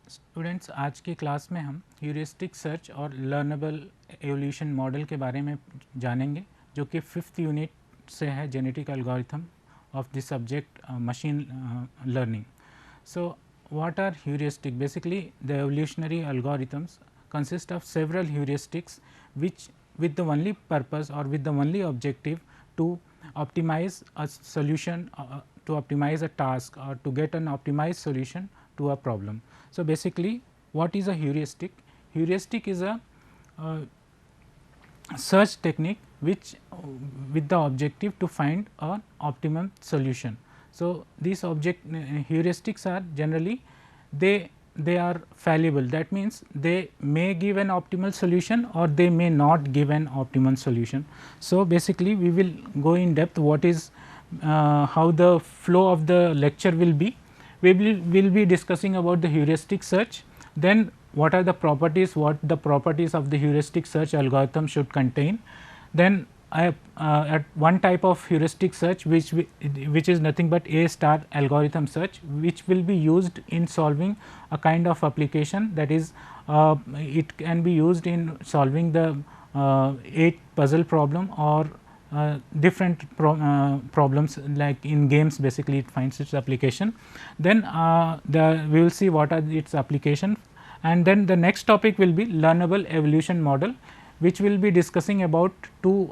Students, आज की class में हम ह्यूरिस्टिक सर्च और लर्नेबल एवोल्यूशन मॉडल के बारे में जानेंगे, जो कि 5th यूनिट से है, genetic algorithm of the subject machine learning. So, what are heuristic? Basically, the evolutionary algorithms consist of several heuristics which with the only purpose or with the only objective to optimize a solution, to optimize a task or to get an optimized solution to a problem. So, basically what is a heuristic? Heuristic is a search technique which with the objective to find an optimum solution. So, these heuristics are generally they are fallible, that means they may give an optimal solution or they may not give an optimal solution. So, basically we will go in depth what is how the flow of the lecture will be. We will be discussing about the heuristic search, then what are the properties, what the properties of the heuristic search algorithm should contain. Then at one type of heuristic search which is nothing but A star algorithm search, which will be used in solving a kind of application, that is it can be used in solving the 8 puzzle problem or different problems, like in games basically it finds its application. Then we will see what are its application, and then the next topic will be learnable evolution model, which will be discussing about two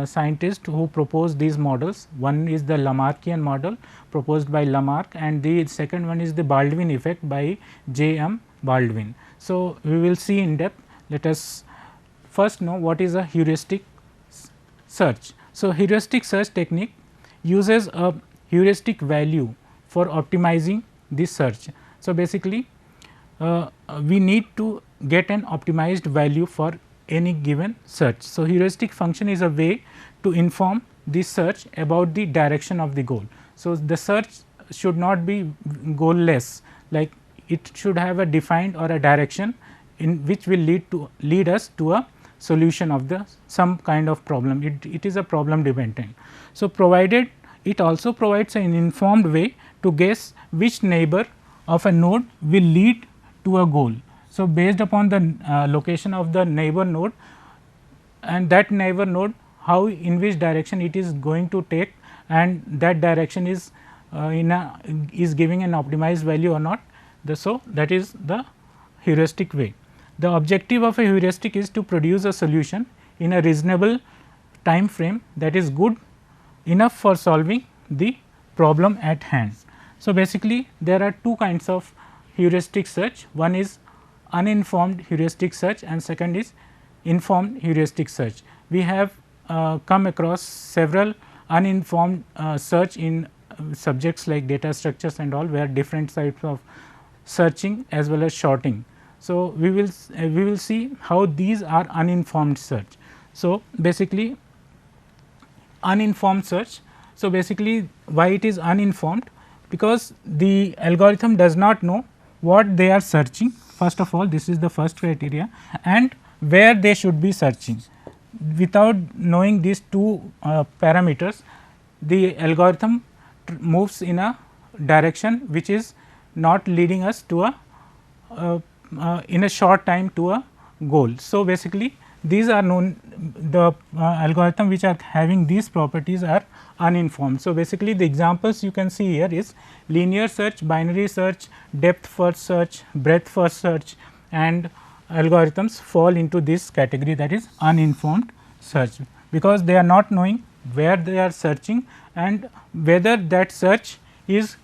scientists who proposed these models. One is the Lamarckian model proposed by Lamarck, and the second one is the Baldwin effect by J. M. Baldwin. So, we will see in depth. Let us first know what is a heuristic search. So, heuristic search technique uses a heuristic value for optimizing this search. So, basically we need to get an optimized value for any given search. So, heuristic function is a way to inform the search about the direction of the goal. So, the search should not be goal-less, like it should have a defined or a direction in which will lead us to a solution of the some kind of problem. It is a problem dependent. So, provided it also provides an informed way to guess which neighbor of a node will lead to a goal. So, based upon the location of the neighbor node and that neighbor node, how in which direction it is going to take, and that direction is is giving an optimized value or not. So, that is the heuristic way. The objective of a heuristic is to produce a solution in a reasonable time frame that is good enough for solving the problem at hand. So, basically there are two kinds of heuristic search. One is uninformed heuristic search and second is informed heuristic search. We have come across several uninformed search in subjects like data structures and all, where different types of searching as well as sorting. So, we will see how these are uninformed search. So, basically uninformed search. So, basically why it is uninformed? Because the algorithm does not know what they are searching. First of all, this is the first criteria, and where they should be searching. Without knowing these two parameters, the algorithm moves in a direction which is not leading us to a in a short time to a goal. So, basically these are known, the algorithm which are having these properties are uninformed. So, basically the examples you can see here is linear search, binary search, depth first search, breadth first search, and algorithms fall into this category, that is uninformed search, because they are not knowing where they are searching and whether that search is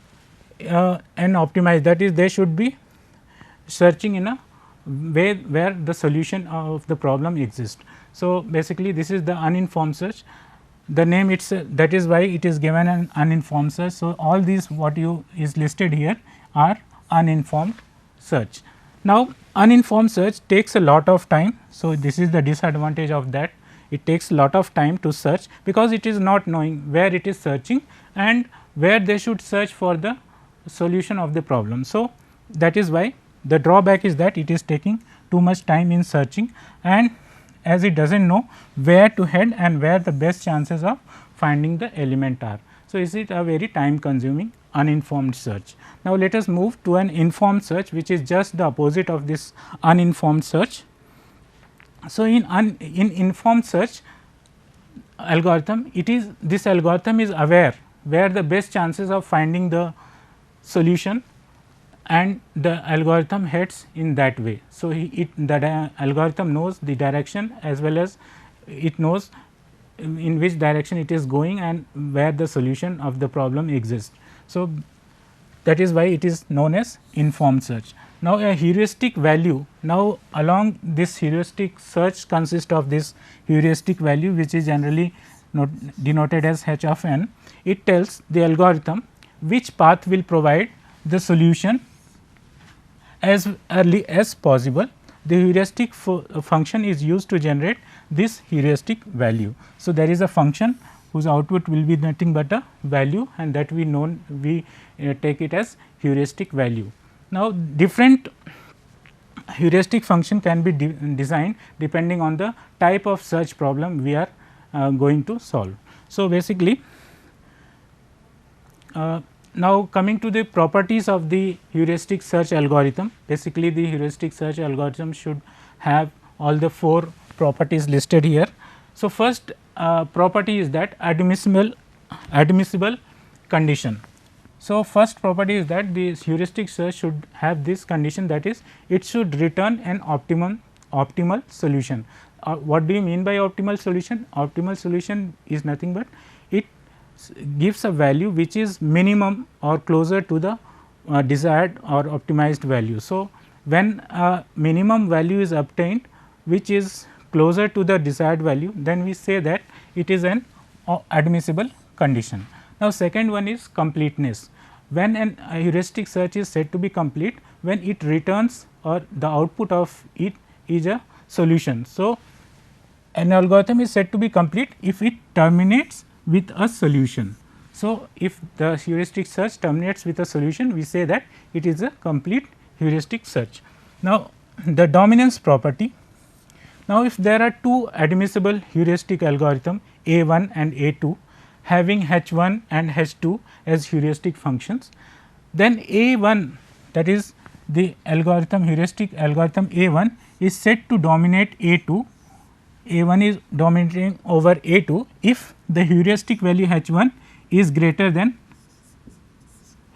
an optimized, that is they should be searching in a way where the solution of the problem exists. So, basically this is the uninformed search. The name itself, that is why it is given an uninformed search. So, all these what you is listed here are uninformed search. Now, uninformed search takes a lot of time. So, this is the disadvantage of that. It takes a lot of time to search, because it is not knowing where it is searching and where they should search for the solution of the problem. So, that is why the drawback is that it is taking too much time in searching, and as it does not know where to head and where the best chances of finding the element are. So, is it a very time consuming uninformed search. Now, let us move to an informed search, which is just the opposite of this uninformed search. So, in informed search algorithm, it is this algorithm is aware where the best chances of finding the solution, and the algorithm heads in that way. So, the algorithm knows the direction as well as it knows in which direction it is going and where the solution of the problem exists. So, that is why it is known as informed search. Now, a heuristic value, now along this heuristic search consists of this heuristic value, which is generally denoted as h of n. It tells the algorithm which path will provide the solution as early as possible. The heuristic function is used to generate this heuristic value. So, there is a function whose output will be nothing but a value, and that we take it as heuristic value. Now, different heuristic function can be designed depending on the type of search problem we are going to solve. So, basically now coming to the properties of the heuristic search algorithm. Basically, the heuristic search algorithm should have all the 4 properties listed here. So, first property is that admissible condition. So, first property is that the heuristic search should have this condition, that is it should return an optimal solution. What do you mean by optimal solution? Optimal solution is nothing but it gives a value which is minimum or closer to the desired or optimized value. So, when a minimum value is obtained which is closer to the desired value, then we say that it is an admissible condition. Now, second one is completeness. When a heuristic search is said to be complete, when it returns or the output of it is a solution. So, an algorithm is said to be complete if it terminates with a solution. So, if the heuristic search terminates with a solution, we say that it is a complete heuristic search. Now, the dominance property. Now, if there are 2 admissible heuristic algorithm A1 and A2 having H1 and H2 as heuristic functions, then A1, that is the algorithm heuristic algorithm A1 is said to dominate A2. A1 is dominating over A2 if the heuristic value H1 is greater than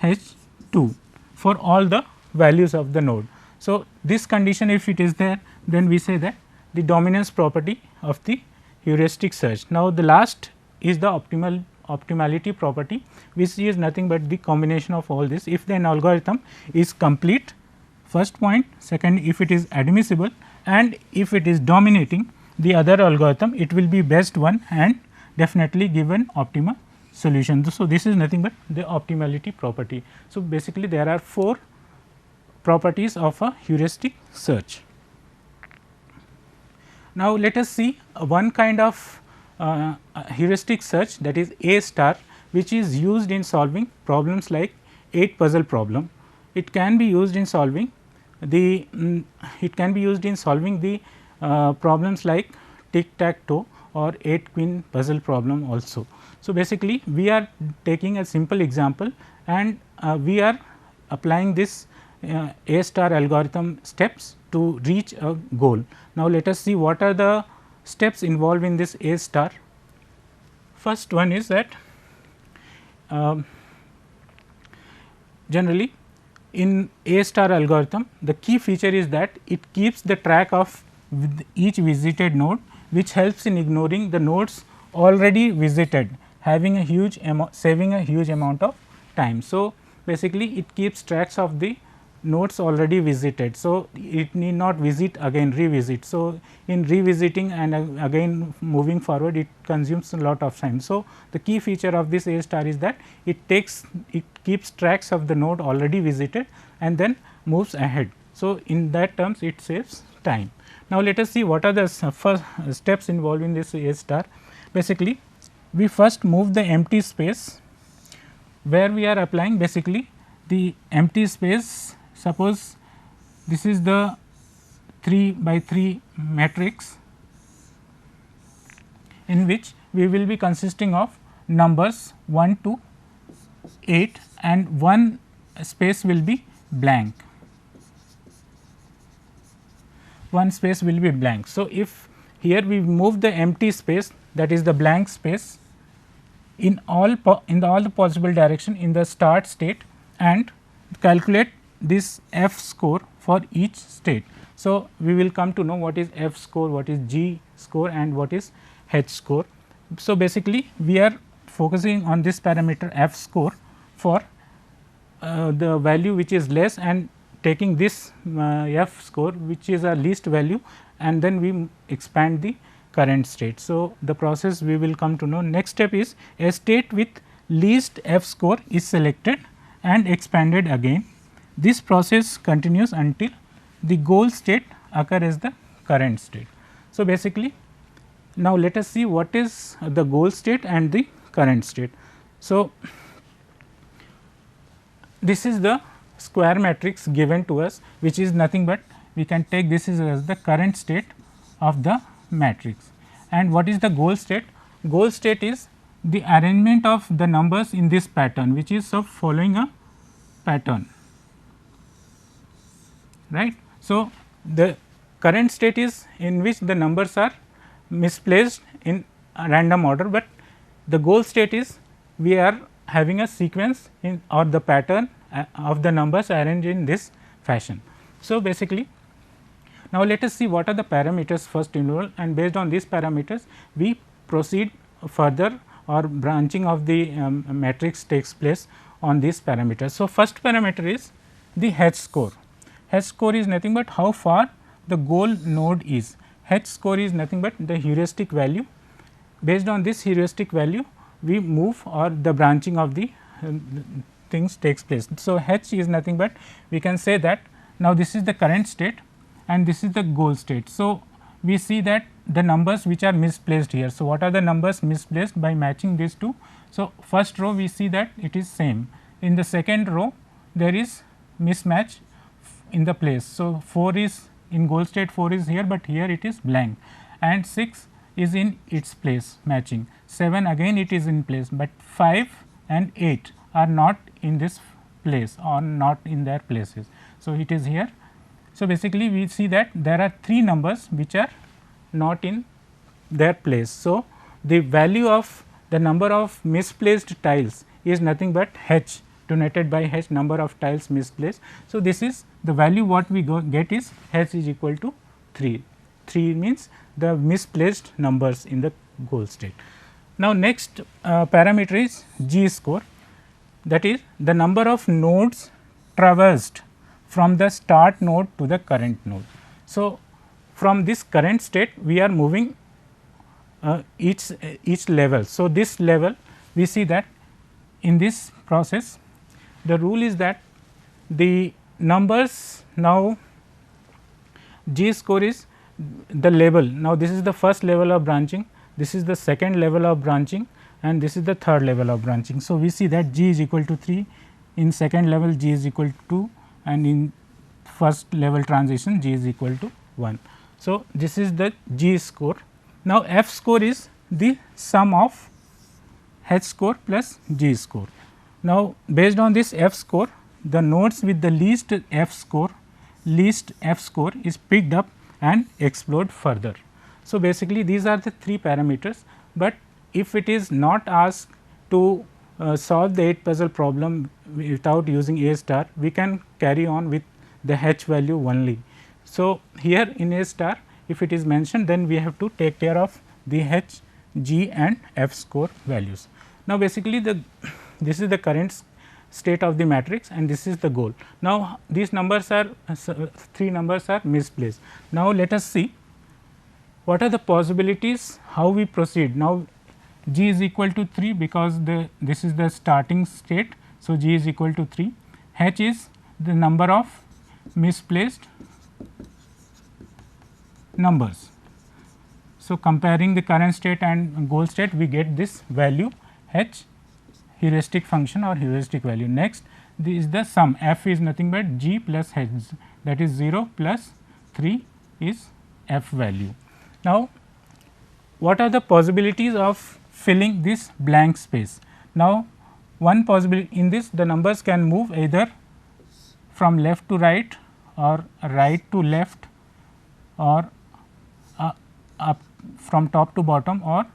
H2 for all the values of the node. So, this condition if it is there, then we say that the dominance property of the heuristic search. Now, the last is the optimality property, which is nothing but the combination of all this. If an algorithm is complete, first point, second if it is admissible, and if it is dominating the other algorithm, it will be best one and definitely give an optimal solution. So, this is nothing but the optimality property. So, basically there are 4 properties of a heuristic search. Now, let us see one kind of heuristic search, that is A star, which is used in solving problems like 8 puzzle problem. It can be used in solving the problems like tic tac toe or 8 queen puzzle problem also. So, basically we are taking a simple example and we are applying this A star algorithm steps to reach a goal. Now, let us see what are the steps involved in this A star. First one is that generally in A star algorithm, the key feature is that it keeps the track of each visited node, which helps in ignoring the nodes already visited, having a huge saving a huge amount of time. So, basically it keeps tracks of the nodes already visited. So, it need not visit again revisit. So, in revisiting and again moving forward, it consumes a lot of time. So, the key feature of this A star is that it keeps tracks of the node already visited and then moves ahead. So, in that terms it saves time. Now, let us see what are the first steps involved in this A star. Basically, we first move the empty space where we are applying basically the empty space. Suppose this is the 3 by 3 matrix in which we will be consisting of numbers 1 to 8 and one space will be blank. One space will be blank. So, if here we move the empty space, that is the blank space in all the possible direction in the start state and calculate this F score for each state. So, we will come to know what is F score, what is G score and what is H score. So, basically we are focusing on this parameter F score for the value which is less and taking this F score which is a least value and then we expand the current state. So, the process we will come to know. Next step is a state with least F score is selected and expanded again. This process continues until the goal state occur as the current state. So, basically now let us see what is the goal state and the current state. So, this is the square matrix given to us which is nothing but we can take this as the current state of the matrix. And what is the goal state? Goal state is the arrangement of the numbers in this pattern which is of following a pattern, right. So, the current state is in which the numbers are misplaced in a random order, but the goal state is we are having a sequence in or the pattern of the numbers arranged in this fashion. So, basically now let us see what are the parameters first involved and based on these parameters we proceed further or branching of the matrix takes place on these parameters. So, first parameter is the H score. H score is nothing but how far the goal node is. H score is nothing but the heuristic value. Based on this heuristic value we move or the branching of the things takes place. So, H is nothing but we can say that now this is the current state and this is the goal state. So, we see that the numbers which are misplaced here. So, what are the numbers misplaced by matching these two? So, first row we see that it is same. In the second row there is mismatch in the place. So, 4 is in goal state 4 is here, but here it is blank and 6 is in its place matching, 7 again it is in place, but 5 and 8 are not in this place or not in their places. So, it is here. So, basically we see that there are 3 numbers which are not in their place. So, the value of the number of misplaced tiles is nothing but H denoted by H, number of tiles misplaced. So, this is the value what we get is H is equal to 3. 3 means the misplaced numbers in the goal state. Now, next parameter is G score, that is the number of nodes traversed from the start node to the current node. So, from this current state we are moving each level. So, this level we see that in this process the rule is that the numbers now G score is the level. Now, this is the first level of branching, this is the second level of branching and this is the third level of branching. So, we see that G is equal to 3, in second level G is equal to 2 and in first level transition G is equal to 1. So, this is the G score. Now, F score is the sum of H score plus G score. Now, based on this F score, the nodes with the least F score is picked up and explored further. So, basically these are the 3 parameters, but if it is not asked to solve the 8 puzzle problem without using A star, we can carry on with the H value only. So, here in A star if it is mentioned, then we have to take care of the H, G and F score values. Now, basically this is the current state of the matrix and this is the goal. Now, these numbers are 3 numbers are misplaced. Now, let us see what are the possibilities, how we proceed. Now, G is equal to 3 because this is the starting state. So, G is equal to 3, H is the number of misplaced numbers. So, comparing the current state and goal state we get this value H, heuristic function or heuristic value. Next, this is the sum, F is nothing but G plus H, that is 0 plus 3 is F value. Now, what are the possibilities of filling this blank space? Now, one possibility in this, the numbers can move either from left to right or right to left or up from top to bottom or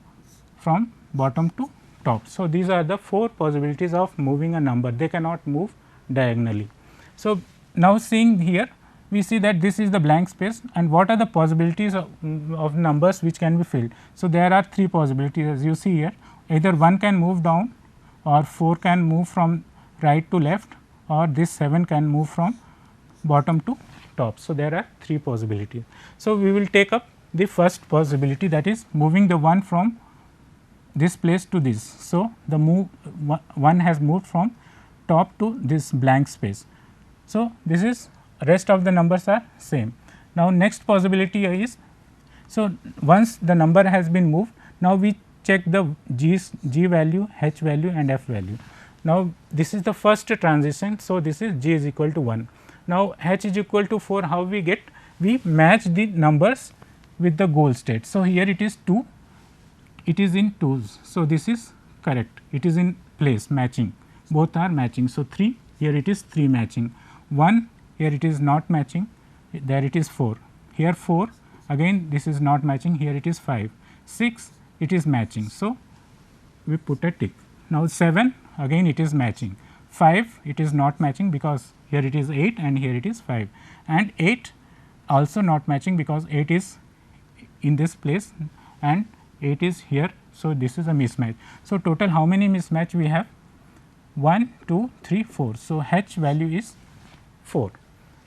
from bottom to top. So, these are the 4 possibilities of moving a number, they cannot move diagonally. So, now seeing here, we see that this is the blank space and what are the possibilities of numbers which can be filled. So, there are 3 possibilities as you see here, either 1 can move down or 4 can move from right to left or this 7 can move from bottom to top. So, there are 3 possibilities. So, we will take up the first possibility, that is moving the 1 from this place to this. So, the move 1 has moved from top to this blank space. So, this is rest of the numbers are same. Now, next possibility is, so once the number has been moved, now we check the g value, h value and f value. Now, this is the first transition. So, this is g is equal to 1. Now, h is equal to 4, how we get? We match the numbers with the goal state. So, here it is 2, it is in 2's. So, this is correct, it is in place matching, both are matching. So, 3, here it is 3 matching, 1 here it is not matching, there it is 4, here 4 again this is not matching, here it is 5, 6 it is matching. So, we put a tick. Now, 7 again it is matching, 5 it is not matching because here it is 8 and here it is 5, and 8 also not matching because 8 is in this place and 8 is here. So, this is a mismatch. So, total how many mismatch we have? 1, 2, 3, 4. So, h value is 4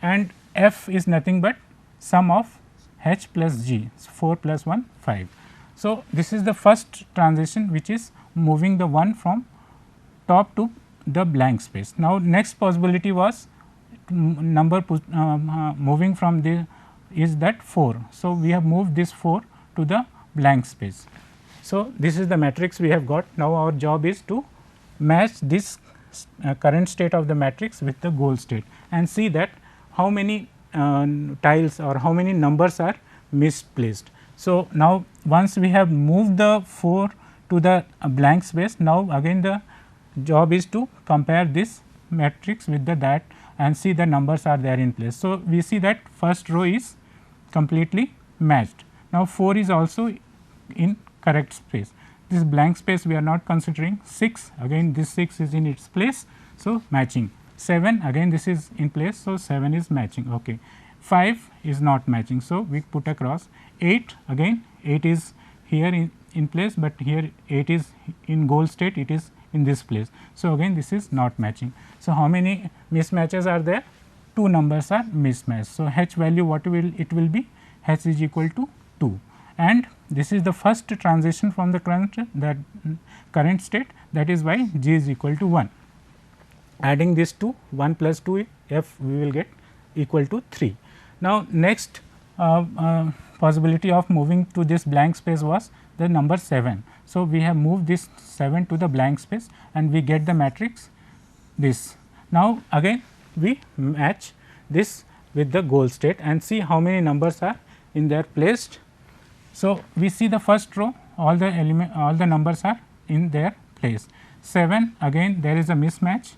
and f is nothing but sum of h plus g, 4 plus 1 5. So, this is the first transition which is moving the 1 from top to the blank space. Now, next possibility was number moving from the is that 4. So, we have moved this 4 to the blank space. So, this is the matrix we have got. Now, our job is to match this current state of the matrix with the goal state and see that how many tiles or how many numbers are misplaced. So, now once we have moved the 4 to the blank space, now again the job is to compare this matrix with the that and see the numbers are there in place. So, we see that first row is completely matched. Now, 4 is also in correct space, this blank space we are not considering. 6 again this 6 is in its place. So, matching. 7 again this is in place. So, 7 is matching. Okay. 5 is not matching. So, we put a cross. 8 again 8 is here in place, but here 8 is in goal state, it is in this place. So, again this is not matching. So, how many mismatches are there? 2 numbers are mismatched. So, h value what will it will be? H is equal to 2, and this is the first transition from the current state, that is why g is equal to 1. Adding this to 1 plus 2 f we will get equal to 3. Now, next possibility of moving to this blank space was the number 7. So, we have moved this 7 to the blank space and we get the matrix this. Now, again we match this with the goal state and see how many numbers are in there placed. So, we see the first row, all the numbers are in their place. 7 again there is a mismatch.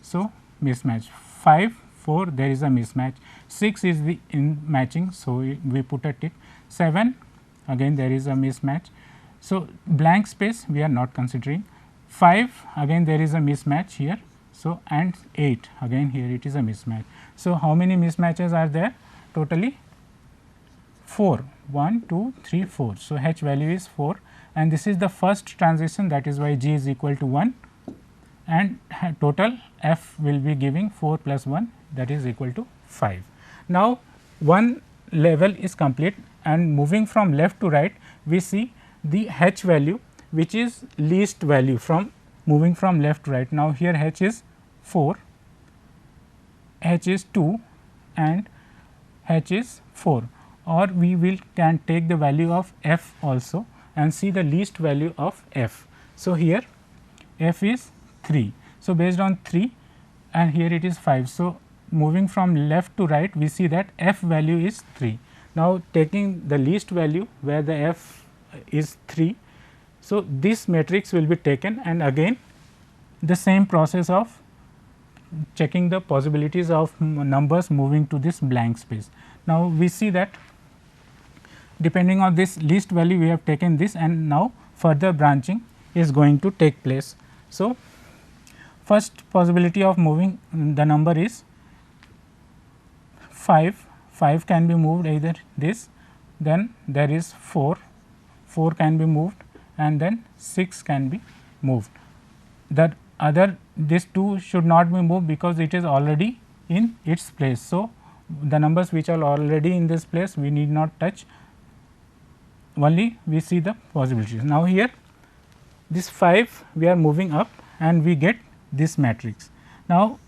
So, mismatch. 5 4 there is a mismatch, 6 is the in matching. So, we put a tick. 7 again there is a mismatch. So, blank space we are not considering. 5 again there is a mismatch here. So, and 8 again here it is a mismatch. So, how many mismatches are there? Totally 4, 1 2 3 4. So, h value is 4 and this is the first transition, that is why g is equal to 1 and total f will be giving 4 plus 1, that is equal to 5. Now, one level is complete and moving from left to right we see the h value which is least value from moving from left to right. Now, here h is 4, h is 2 and h is 4, or we will can take the value of f also and see the least value of f. So, here f is 3. So, based on 3 and here it is 5. So, moving from left to right we see that f value is 3. Now, taking the least value where the f is 3. So, this matrix will be taken and again the same process of checking the possibilities of numbers moving to this blank space. Now, we see that depending on this least value we have taken this, and now further branching is going to take place. So, first possibility of moving the number is 5, 5 can be moved either this, then there is 4, 4 can be moved, and then 6 can be moved. The other, this 2 should not be moved because it is already in its place. So, the numbers which are already in this place we need not touch, only we see the possibilities. Now, here this 5 we are moving up and we get this matrix. Now,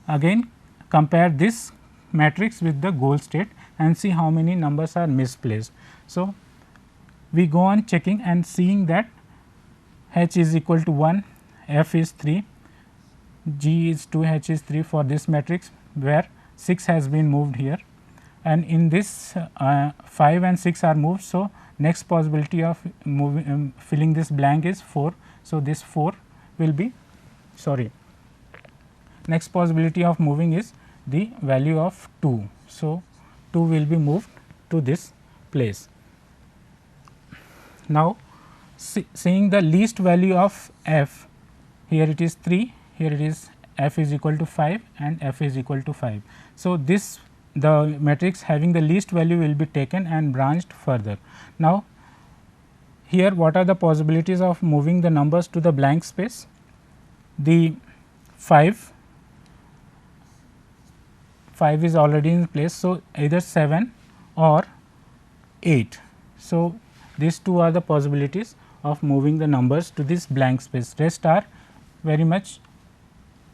again compare this matrix with the goal state and see how many numbers are misplaced. So, we go on checking and seeing that h is equal to 1, f is 3, g is 2, h is 3 for this matrix, where 6 has been moved here, and in this 5 and 6 are moved. So, next possibility of moving filling this blank is 4. So, this 4 will be next possibility of moving is the value of 2. So, 2 will be moved to this place. Now, seeing the least value of f, here it is 3, here it is f is equal to 5 and f is equal to 5. So, this the matrix having the least value will be taken and branched further. Now, here what are the possibilities of moving the numbers to the blank space? The 5 is already in place. So, either 7 or 8. So, these two are the possibilities of moving the numbers to this blank space, rest are very much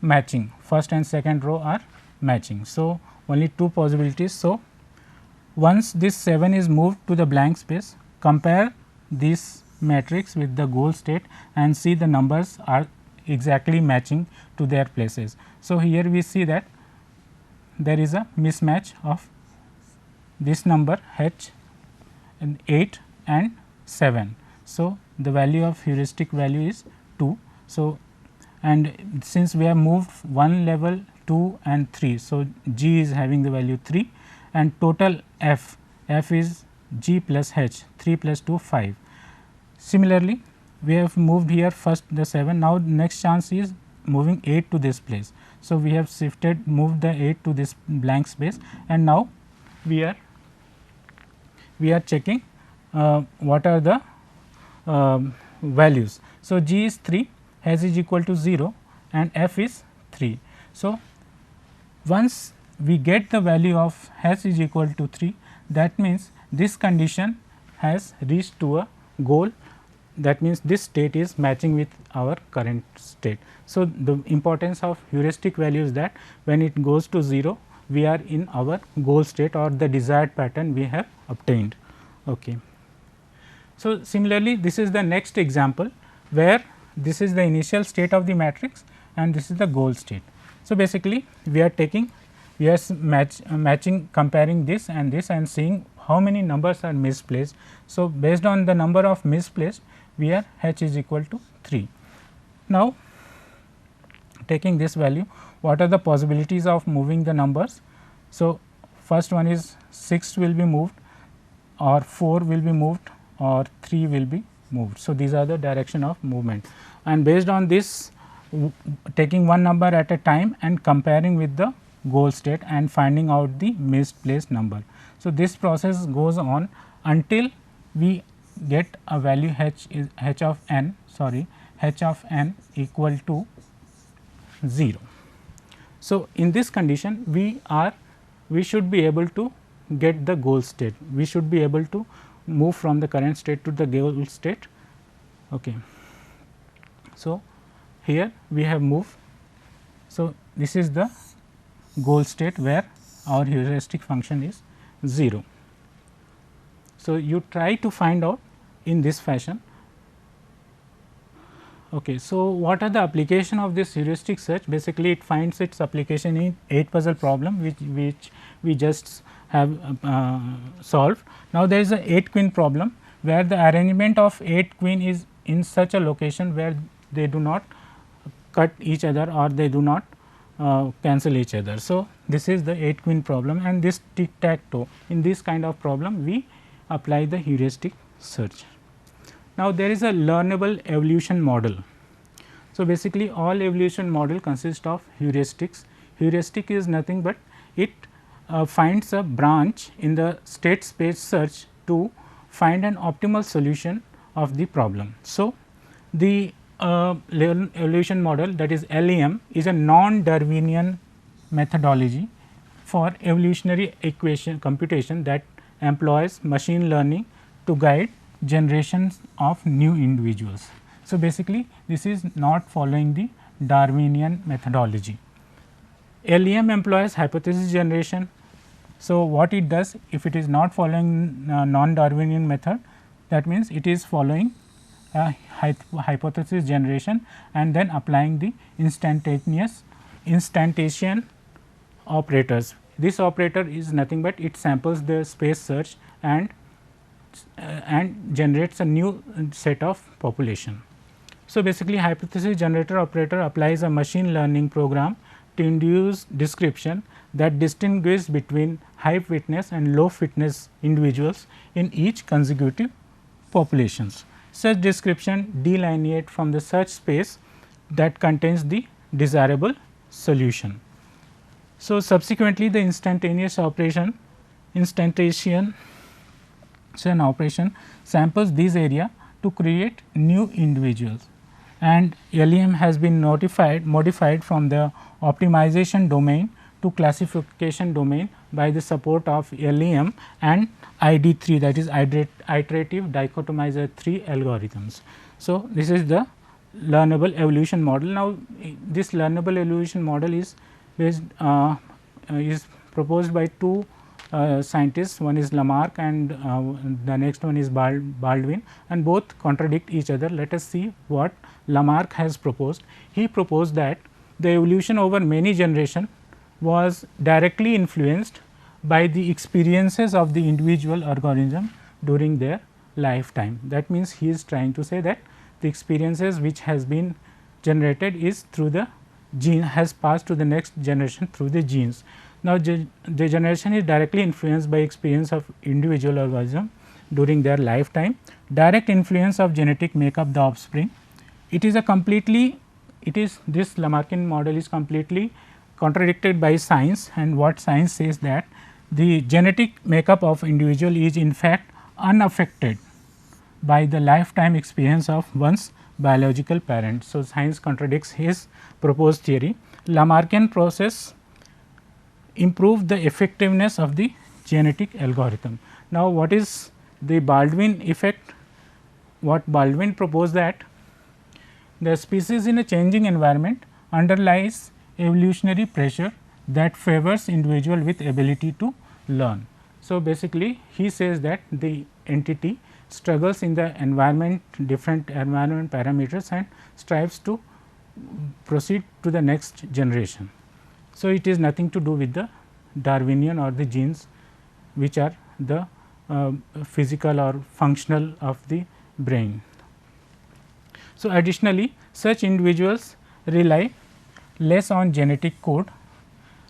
matching, first and second row are matching. So, only two possibilities. So, once this 7 is moved to the blank space, compare this matrix with the goal state and see the numbers are exactly matching to their places. So, here we see that there is a mismatch of this number h and 8 and 7. So, the value of heuristic value is 2. So, and since we have moved one level 2 and 3. So, g is having the value 3 and total f is g plus h, 3 plus 2 5. Similarly, we have moved here first the 7, now next chance is moving 8 to this place. So, we have moved the 8 to this blank space, and now we are checking what are the values. So, g is 3, h is equal to 0 and f is 3. So, once we get the value of h is equal to 3, that means this condition has reached to a goal, that means this state is matching with our current state. So, the importance of heuristic value is that when it goes to 0, we are in our goal state or the desired pattern we have obtained. Okay. So, similarly, this is the next example where this is the initial state of the matrix and this is the goal state. So, basically we are taking matching comparing this and seeing how many numbers are misplaced. So, based on the number of misplaced, we are h is equal to 3. Now, taking this value, what are the possibilities of moving the numbers? So, first one is 6 will be moved or 4 will be moved or 3 will be moved. So, these are the direction of movement, and based on this taking one number at a time and comparing with the goal state and finding out the misplaced number. So, this process goes on until we get a value h of n equal to 0. So, in this condition we should be able to get the goal state, we should be able to move from the current state to the goal state. Okay. So, here we have moved. So, this is the goal state where our heuristic function is 0. So, you try to find out in this fashion. Okay. So, what are the application of this heuristic search? Basically, it finds its application in 8 puzzle problem which we just have solved. Now, there is a 8 queen problem where the arrangement of 8 queen is in such a location where they do not cut each other or they do not cancel each other. So, this is the 8 queen problem, and this tic tac toe, in this kind of problem we apply the heuristic search. Now, there is a learnable evolution model. So, basically all evolution model consist of heuristics. Heuristic is nothing but it finds a branch in the state space search to find an optimal solution of the problem. So, the evolution model, that is LEM, is a non-Darwinian methodology for evolutionary equation computation that employs machine learning to guide generations of new individuals. So, basically this is not following the Darwinian methodology. LEM employs hypothesis generation. So, what it does, if it is not following non-Darwinian method, that means it is following hypothesis generation and then applying the instantaneous operators. This operator is nothing but it samples the space search and generates a new set of population. So, basically hypothesis generator operator applies a machine learning program to induce description that distinguishes between high fitness and low fitness individuals in each consecutive populations. Such description delineate from the search space that contains the desirable solution. So, subsequently the instantation operation samples these area to create new individuals, and LEM has been modified from the optimization domain to classification domain by the support of LEM and ID3, that is iterative dichotomizer 3 algorithms. So, this is the learnable evolution model. Now, this learnable evolution model is based is proposed by two scientists, one is Lamarck and the next one is Baldwin, and both contradict each other. Let us see what Lamarck has proposed. He proposed that the evolution over many generations was directly influenced by the experiences of the individual organism during their lifetime. That means, he is trying to say that the experiences which has been generated is through the gene, has passed to the next generation through the genes. Now, the generation is directly influenced by experience of individual organism during their lifetime. Direct influence of genetic make up the offspring. It is this Lamarckian model is completely contradicted by science, and what science says that the genetic makeup of individual is in fact unaffected by the lifetime experience of one's biological parent. So, science contradicts his proposed theory. Lamarckian process improve the effectiveness of the genetic algorithm. Now, what is the Baldwin effect? What Baldwin proposed that the species in a changing environment underlies evolutionary pressure that favors individual with ability to learn. So, basically he says that the entity struggles in the environment, different environment parameters, and strives to proceed to the next generation. So, it is nothing to do with the Darwinian or the genes which are the physical or functional of the brain. So, additionally such individuals rely less on genetic code,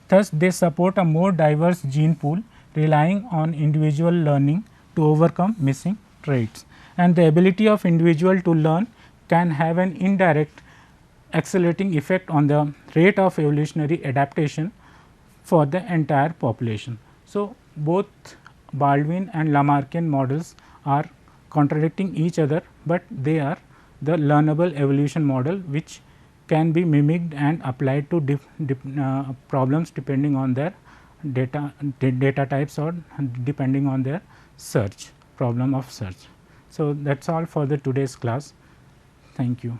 thus they support a more diverse gene pool relying on individual learning to overcome missing traits, and the ability of individual to learn can have an indirect accelerating effect on the rate of evolutionary adaptation for the entire population. So, both Baldwin and Lamarckian models are contradicting each other, but they are the learnable evolution model which can be mimicked and applied to problems depending on their data types or depending on their search problem of search. So, that is all for the today's class. Thank you.